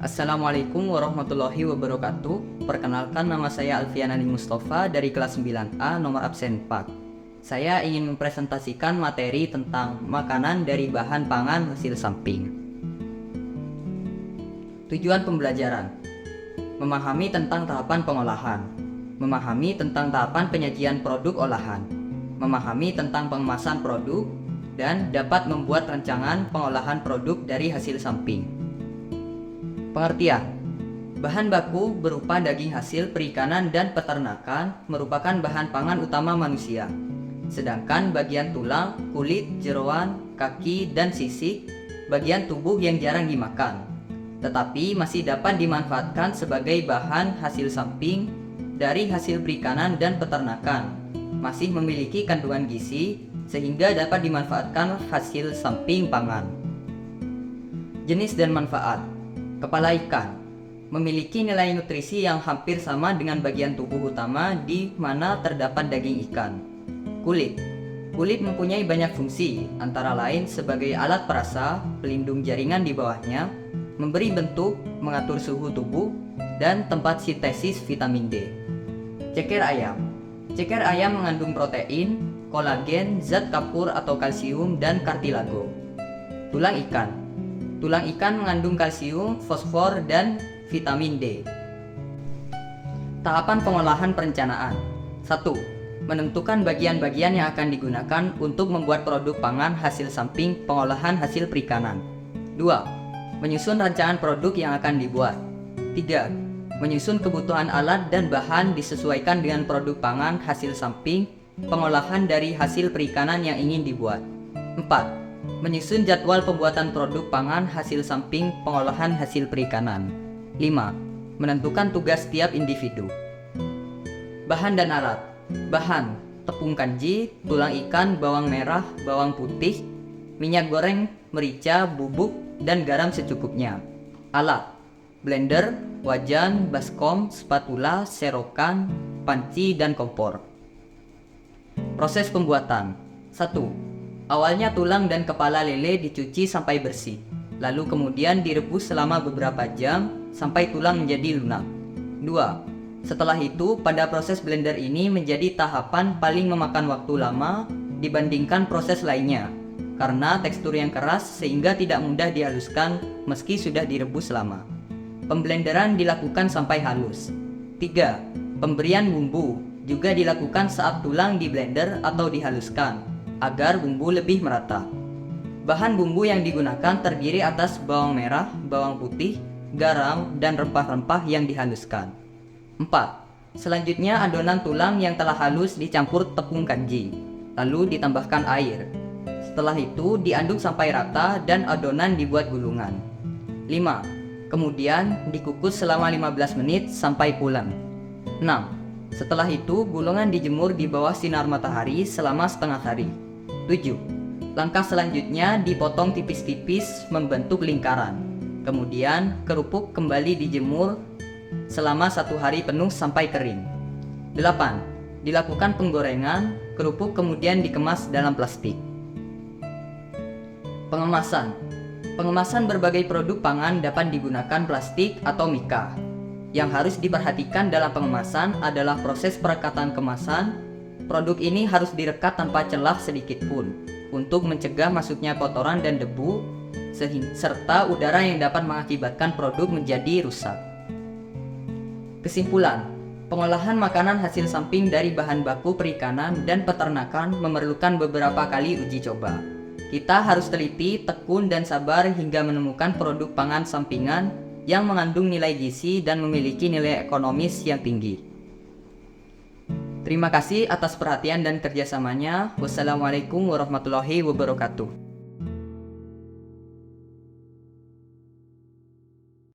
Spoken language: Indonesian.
Assalamualaikum warahmatullahi wabarakatuh. Perkenalkan, nama saya Alfian Ali Mustafa dari kelas 9A nomor absen 4. Saya ingin mempresentasikan materi tentang makanan dari bahan pangan hasil samping. Tujuan pembelajaran: memahami tentang tahapan pengolahan, memahami tentang tahapan penyajian produk olahan, memahami tentang pengemasan produk, dan dapat membuat rancangan pengolahan produk dari hasil samping. Pengertian: bahan baku berupa daging hasil perikanan dan peternakan merupakan bahan pangan utama manusia. Sedangkan bagian tulang, kulit, jeroan, kaki, dan sisik bagian tubuh yang jarang dimakan, tetapi masih dapat dimanfaatkan sebagai bahan hasil samping dari hasil perikanan dan peternakan. Masih memiliki kandungan gizi sehingga dapat dimanfaatkan hasil samping pangan. Jenis dan manfaat: kepala ikan memiliki nilai nutrisi yang hampir sama dengan bagian tubuh utama di mana terdapat daging ikan. Kulit mempunyai banyak fungsi, antara lain sebagai alat perasa, pelindung jaringan di bawahnya, memberi bentuk, mengatur suhu tubuh, dan tempat sintesis vitamin D. Ceker ayam mengandung protein, kolagen, zat kapur atau kalsium, dan kartilago. Tulang ikan mengandung kalsium, fosfor, dan vitamin D. Tahapan pengolahan perencanaan: 1. Menentukan bagian-bagian yang akan digunakan untuk membuat produk pangan hasil samping pengolahan hasil perikanan. 2. Menyusun rancangan produk yang akan dibuat. 3. Menyusun kebutuhan alat dan bahan disesuaikan dengan produk pangan hasil samping pengolahan dari hasil perikanan yang ingin dibuat. 4. Menyusun jadwal pembuatan produk pangan hasil samping pengolahan hasil perikanan. 5. Menentukan tugas setiap individu. Bahan dan alat. Bahan: tepung kanji, tulang ikan, bawang merah, bawang putih, minyak goreng, merica, bubuk, dan garam secukupnya. Alat: blender, wajan, baskom, spatula, serokan, panci, dan kompor. Proses pembuatan: 1. Awalnya tulang dan kepala lele dicuci sampai bersih, lalu kemudian direbus selama beberapa jam sampai tulang menjadi lunak. 2. Setelah itu, pada proses blender ini menjadi tahapan paling memakan waktu lama dibandingkan proses lainnya, karena tekstur yang keras sehingga tidak mudah dihaluskan meski sudah direbus lama. Pemblenderan dilakukan sampai halus. 3. Pemberian bumbu juga dilakukan saat tulang di blender atau dihaluskan agar bumbu lebih merata. Bahan bumbu yang digunakan terdiri atas bawang merah, bawang putih, garam, dan rempah-rempah yang dihaluskan. 4. Selanjutnya adonan tulang yang telah halus dicampur tepung kanji, lalu ditambahkan air. Setelah itu diaduk sampai rata dan adonan dibuat gulungan. 5. Kemudian dikukus selama 15 menit sampai pulen. 6. Setelah itu gulungan dijemur di bawah sinar matahari selama setengah hari. 7. Langkah selanjutnya dipotong tipis-tipis membentuk lingkaran. Kemudian kerupuk kembali dijemur selama 1 hari penuh sampai kering. 8. Dilakukan penggorengan, kerupuk kemudian dikemas dalam plastik. Pengemasan berbagai produk pangan dapat digunakan plastik atau mika. Yang harus diperhatikan dalam pengemasan adalah proses perekatan kemasan. Produk ini harus direkat tanpa celah sedikit pun untuk mencegah masuknya kotoran dan debu serta udara yang dapat mengakibatkan produk menjadi rusak. Kesimpulan: pengolahan makanan hasil samping dari bahan baku perikanan dan peternakan memerlukan beberapa kali uji coba. Kita harus teliti, tekun, dan sabar hingga menemukan produk pangan sampingan yang mengandung nilai gizi dan memiliki nilai ekonomis yang tinggi. Terima kasih atas perhatian dan kerjasamanya. Wassalamualaikum warahmatullahi wabarakatuh.